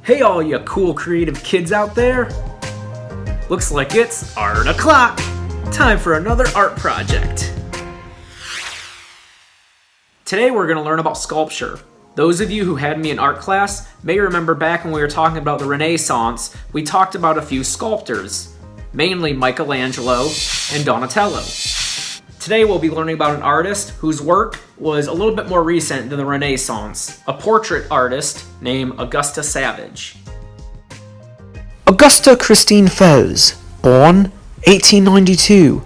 Hey all you cool creative kids out there! Looks like it's art o'clock! Time for another art project. Today we're going to learn about sculpture. Those of you who had me in art class may remember back when we were talking about the Renaissance, we talked about a few sculptors, mainly Michelangelo and Donatello. Today we'll be learning about an artist whose work was a little bit more recent than the Renaissance, a portrait artist named Augusta Savage. Augusta Christine Fowles, born 1892,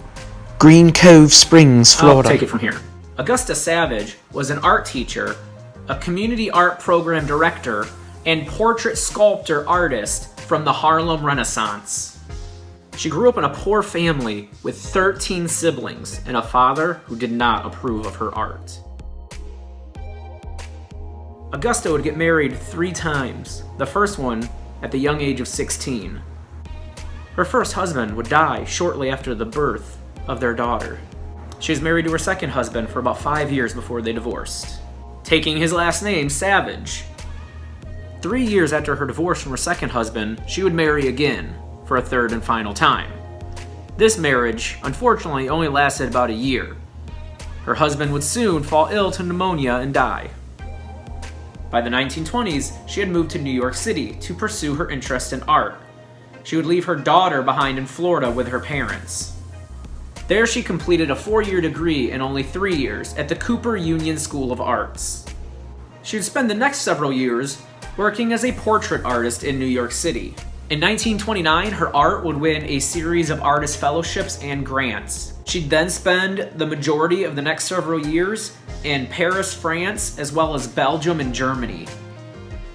Green Cove Springs, Florida. I'll take it from here. Augusta Savage was an art teacher, a community art program director, and portrait sculptor artist from the Harlem Renaissance. She grew up in a poor family with 13 siblings and a father who did not approve of her art. Augusta would get married 3 times, the first one at the young age of 16. Her first husband would die shortly after the birth of their daughter. She was married to her second husband for about 5 years before they divorced, taking his last name, Savage. 3 years after her divorce from her second husband, she would marry again for a third and final time. This marriage, unfortunately, only lasted about a year. Her husband would soon fall ill to pneumonia and die. By the 1920s, she had moved to New York City to pursue her interest in art. She would leave her daughter behind in Florida with her parents. There she completed a 4-year degree in only 3 years at the Cooper Union School of Arts. She would spend the next several years working as a portrait artist in New York City. In 1929, her art would win a series of artist fellowships and grants. She'd then spend the majority of the next several years in Paris, France, as well as Belgium and Germany.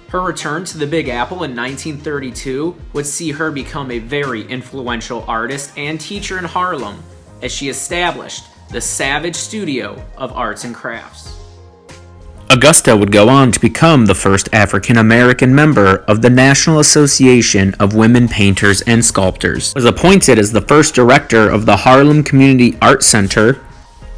Her return to the Big Apple in 1932 would see her become a very influential artist and teacher in Harlem, as she established the Savage Studio of Arts and Crafts. Augusta would go on to become the first African American member of the National Association of Women Painters and Sculptors, was appointed as the first director of the Harlem Community Art Center,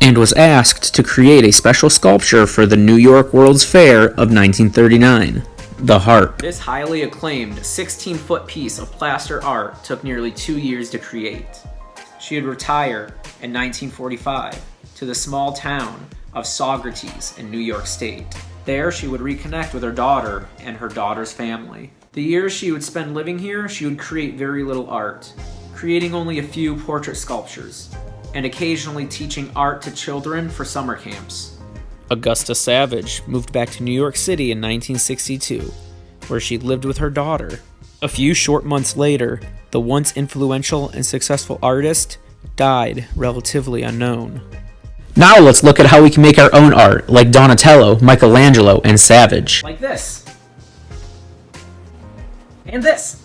and was asked to create a special sculpture for the New York World's Fair of 1939, the Harp. This highly acclaimed 16-foot piece of plaster art took nearly 2 years to create. She would retire in 1945 to the small town of Saugerties in New York State. There, she would reconnect with her daughter and her daughter's family. The years she would spend living here, she would create very little art, creating only a few portrait sculptures, and occasionally teaching art to children for summer camps. Augusta Savage moved back to New York City in 1962, where she lived with her daughter. A few short months later, the once influential and successful artist died relatively unknown. Now let's look at how we can make our own art, like Donatello, Michelangelo, and Savage. Like this. And this.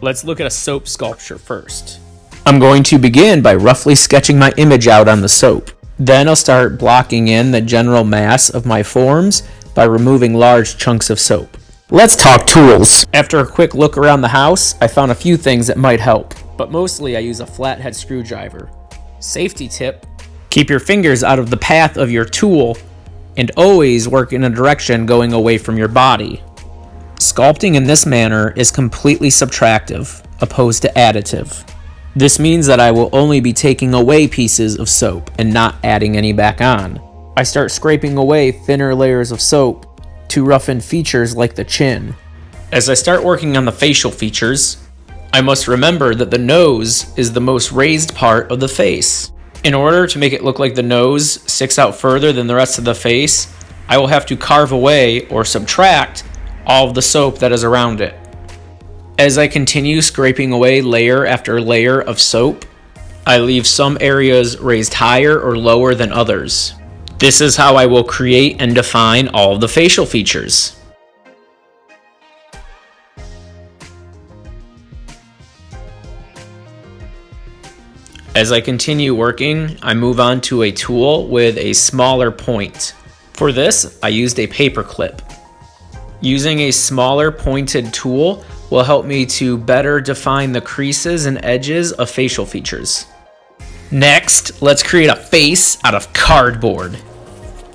Let's look at a soap sculpture first. I'm going to begin by roughly sketching my image out on the soap. Then I'll start blocking in the general mass of my forms by removing large chunks of soap. Let's talk tools. After a quick look around the house, I found a few things that might help, but mostly I use a flathead screwdriver. Safety tip: keep your fingers out of the path of your tool and always work in a direction going away from your body. Sculpting in this manner is completely subtractive, opposed to additive. This means that I will only be taking away pieces of soap and not adding any back on. I start scraping away thinner layers of soap to roughen features like the chin. As I start working on the facial features, I must remember that the nose is the most raised part of the face. In order to make it look like the nose sticks out further than the rest of the face, I will have to carve away or subtract all of the soap that is around it. As I continue scraping away layer after layer of soap, I leave some areas raised higher or lower than others. This is how I will create and define all of the facial features. As I continue working, I move on to a tool with a smaller point. For this, I used a paper clip. Using a smaller pointed tool will help me to better define the creases and edges of facial features. Next, let's create a face out of cardboard.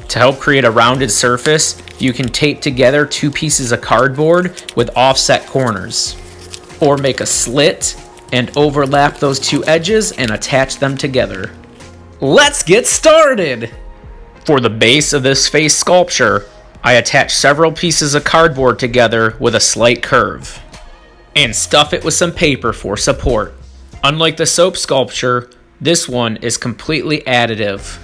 To help create a rounded surface, you can tape together 2 pieces of cardboard with offset corners, or make a slit and overlap those 2 edges and attach them together. Let's get started! For the base of this face sculpture, I attach several pieces of cardboard together with a slight curve, and stuff it with some paper for support. Unlike the soap sculpture, this one is completely additive.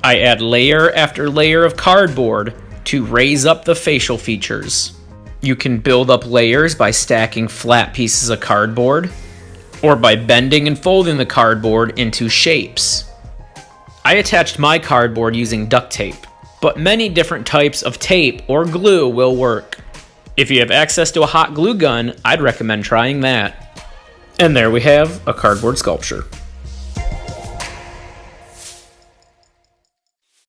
I add layer after layer of cardboard to raise up the facial features. You can build up layers by stacking flat pieces of cardboard, or by bending and folding the cardboard into shapes. I attached my cardboard using duct tape, but many different types of tape or glue will work. If you have access to a hot glue gun, I'd recommend trying that. And there we have a cardboard sculpture.